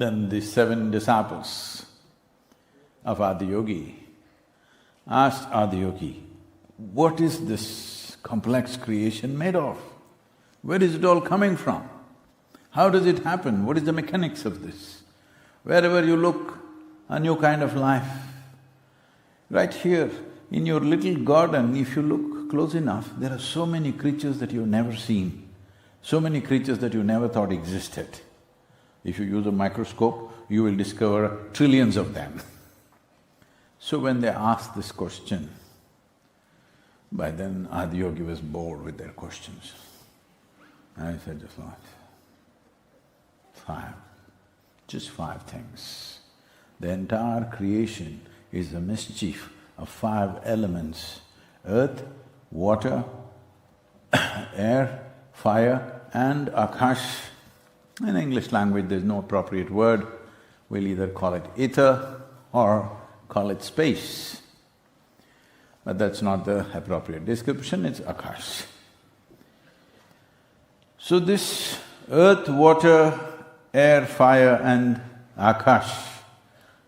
Then the 7 disciples of Adiyogi asked Adiyogi, what is this complex creation made of? Where is it all coming from? How does it happen? What is the mechanics of this? Wherever you look, a new kind of life. Right here, in your little garden, if you look close enough, there are so many creatures that you've never seen, so many creatures that you never thought existed. If you use a microscope, you will discover trillions of them. So when they asked this question, by then Adiyogi was bored with their questions. And I said, just five things. The entire creation is a mischief of 5 elements: earth, water, air, fire and akash. In English language there's no appropriate word, we'll either call it ether or call it space. But that's not the appropriate description, it's akash. So this earth, water, air, fire and akash,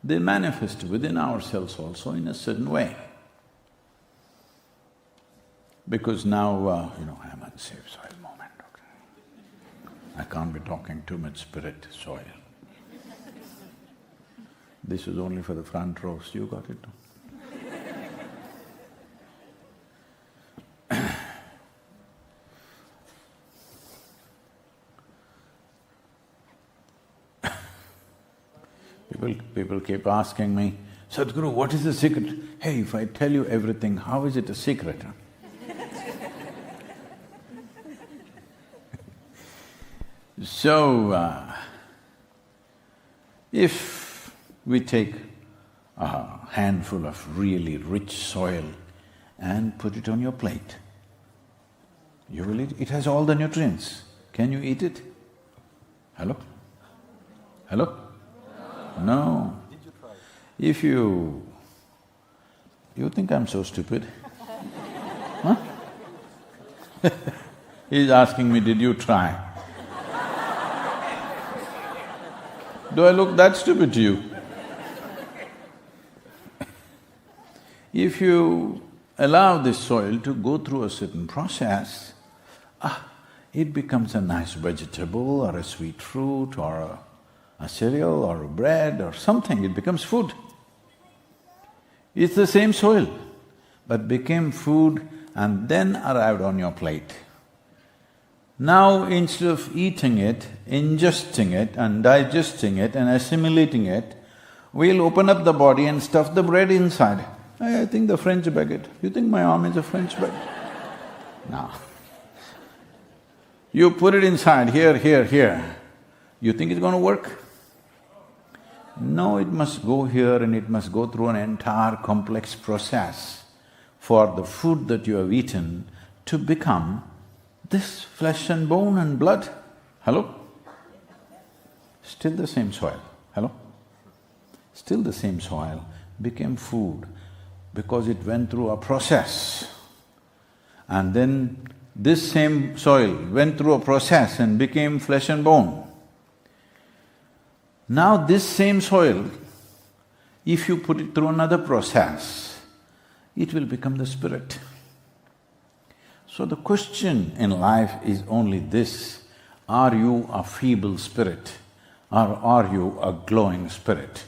they manifest within ourselves also in a certain way. Because now, I'm on safe soil moment, okay? I can't be talking too much spirit, soil. This is only for the front rows, you got it? People keep asking me, Sadhguru, what is the secret? Hey, if I tell you everything, how is it a secret? So, if we take a handful of really rich soil and put it on your plate, you will eat, it has all the nutrients. Can you eat it? Hello? Hello? No. Did you try? If you think I'm so stupid? Huh? He's asking me, did you try? Do I look that stupid to you? If you allow this soil to go through a certain process, it becomes a nice vegetable or a sweet fruit or a cereal or a bread or something, it becomes food. It's the same soil, but became food and then arrived on your plate. Now instead of eating it, ingesting it and digesting it and assimilating it, we'll open up the body and stuff the bread inside. I think the French baguette. You think my arm is a French baguette? No. You put it inside, here, here, here. You think it's going to work? No, it must go here and it must go through an entire complex process for the food that you have eaten to become this flesh and bone and blood. Hello? Still the same soil. Hello? Still the same soil became food because it went through a process. And then this same soil went through a process and became flesh and bone. Now this same soil, if you put it through another process, it will become the spirit. So the question in life is only this, are you a feeble spirit or are you a glowing spirit?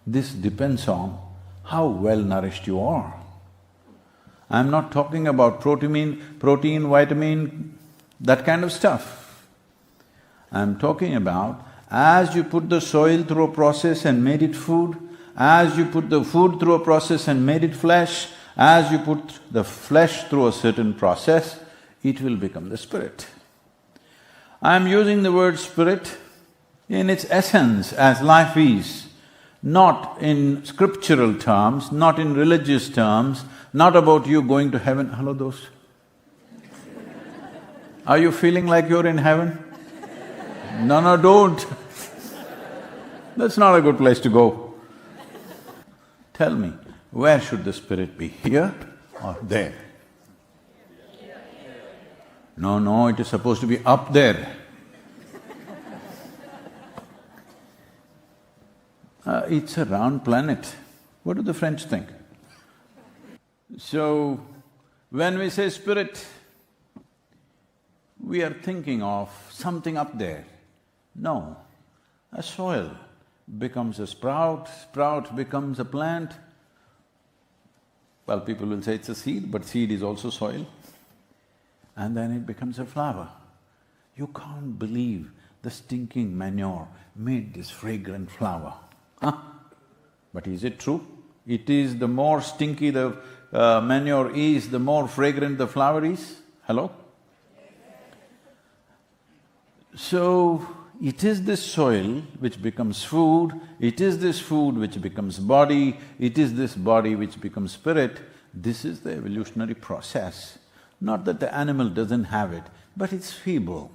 This depends on how well nourished you are. I'm not talking about protein, vitamin, that kind of stuff. I'm talking about as you put the soil through a process and made it food, as you put the food through a process and made it flesh, as you put the flesh through a certain process, it will become the spirit. I'm using the word spirit in its essence as life is, not in scriptural terms, not in religious terms, not about you going to heaven. Hello, those. Are you feeling like you're in heaven? No, don't. That's not a good place to go. Tell me, where should the spirit be, here or there? No, it is supposed to be up there. It's a round planet. What do the French think? So, when we say spirit, we are thinking of something up there. No, a soil becomes a sprout, sprout becomes a plant. Well, people will say it's a seed, but seed is also soil. And then it becomes a flower. You can't believe the stinking manure made this fragrant flower. Huh? But is it true? It is the more stinky the manure is, the more fragrant the flower is? Hello? So, it is this soil which becomes food, it is this food which becomes body, it is this body which becomes spirit. This is the evolutionary process. Not that the animal doesn't have it, but it's feeble.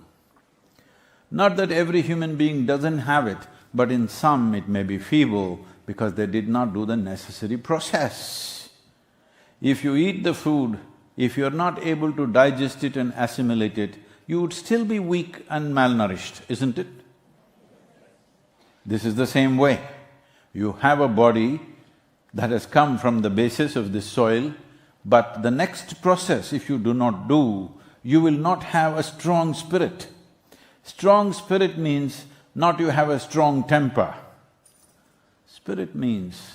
Not that every human being doesn't have it, but in some it may be feeble because they did not do the necessary process. If you eat the food, if you're not able to digest it and assimilate it, you would still be weak and malnourished, isn't it? This is the same way. You have a body that has come from the basis of this soil, but the next process, if you do not do, you will not have a strong spirit. Strong spirit means not you have a strong temper. Spirit means…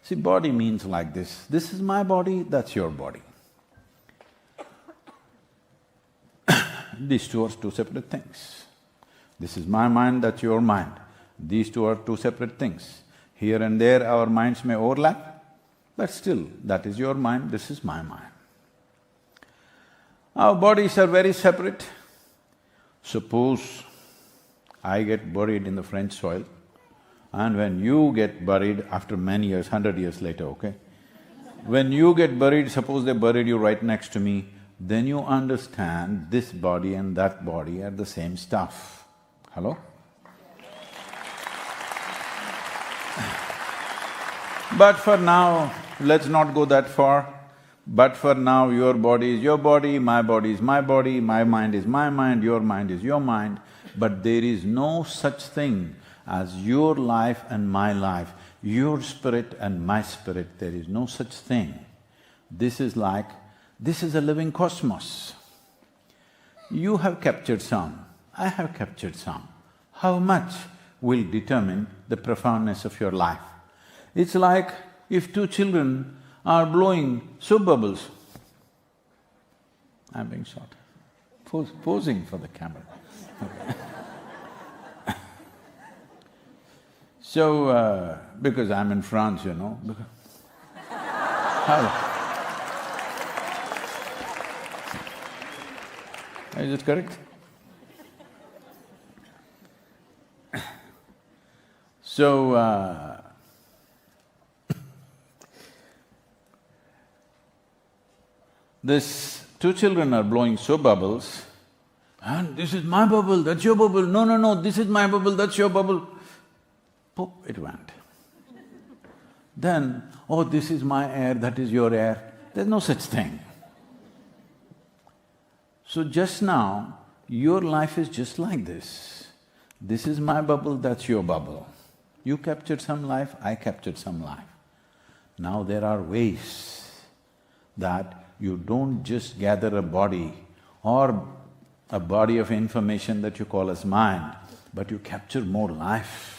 see, body means like this, this is my body, that's your body. These two are two separate things. This is my mind, that's your mind. These two are two separate things. Here and there our minds may overlap, but still, that is your mind, this is my mind. Our bodies are very separate. Suppose I get buried in the French soil, and when you get buried after many years, 100 years later, okay? When you get buried, suppose they buried you right next to me, then you understand this body and that body are the same stuff. Hello? But for now, let's not go that far. But for now, your body is your body, my body is my body, my mind is my mind, your mind is your mind. But there is no such thing as your life and my life, your spirit and my spirit, there is no such thing. This is like… this is a living cosmos. You have captured some, I have captured some. How much will determine the profoundness of your life? It's like if two children are blowing soap bubbles. I'm being shot. Posing for the camera. So, because I'm in France, you know, how? Is it correct? So, this two children are blowing soap bubbles, and this is my bubble, that's your bubble, no, this is my bubble, that's your bubble. Poof, it went. Then, oh, this is my air, that is your air. There's no such thing. So just now, your life is just like this. This is my bubble, that's your bubble. You captured some life, I captured some life. Now there are ways that you don't just gather a body or a body of information that you call as mind, but you capture more life.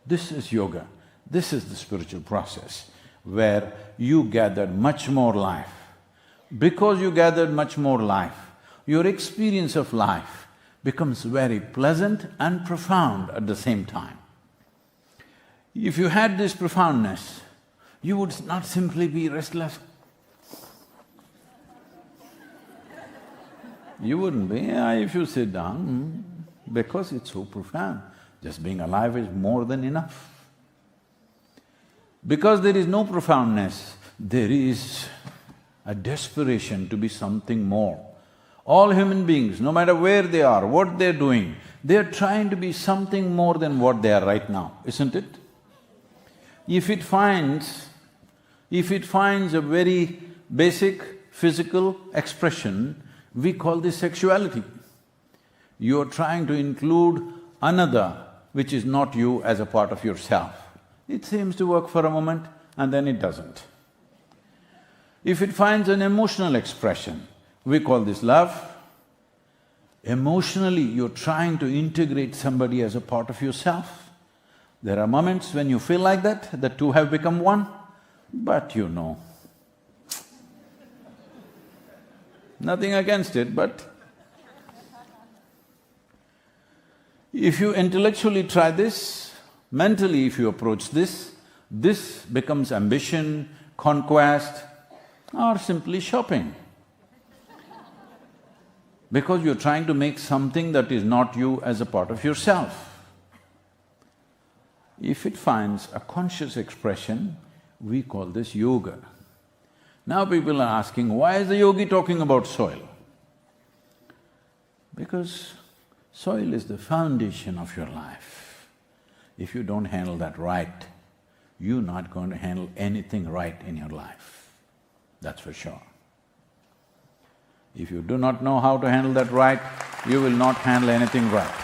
This is yoga, this is the spiritual process where you gathered much more life. Because you gathered much more life, your experience of life becomes very pleasant and profound at the same time. If you had this profoundness, you would not simply be restless. You wouldn't be, if you sit down, because it's so profound. Just being alive is more than enough. Because there is no profoundness, there is a desperation to be something more. All human beings, no matter where they are, what they're doing, they're trying to be something more than what they are right now, isn't it? If it finds a very basic physical expression, we call this sexuality. You're trying to include another which is not you as a part of yourself. It seems to work for a moment and then it doesn't. If it finds an emotional expression, we call this love. Emotionally, you're trying to integrate somebody as a part of yourself. There are moments when you feel like that, the two have become one, but you know. Nothing against it, but if you intellectually try this, mentally if you approach this becomes ambition, conquest, or simply shopping. Because you're trying to make something that is not you as a part of yourself. If it finds a conscious expression, we call this yoga. Now people are asking, why is the yogi talking about soil? Because soil is the foundation of your life. If you don't handle that right, you're not going to handle anything right in your life, that's for sure. If you do not know how to handle that right, you will not handle anything right.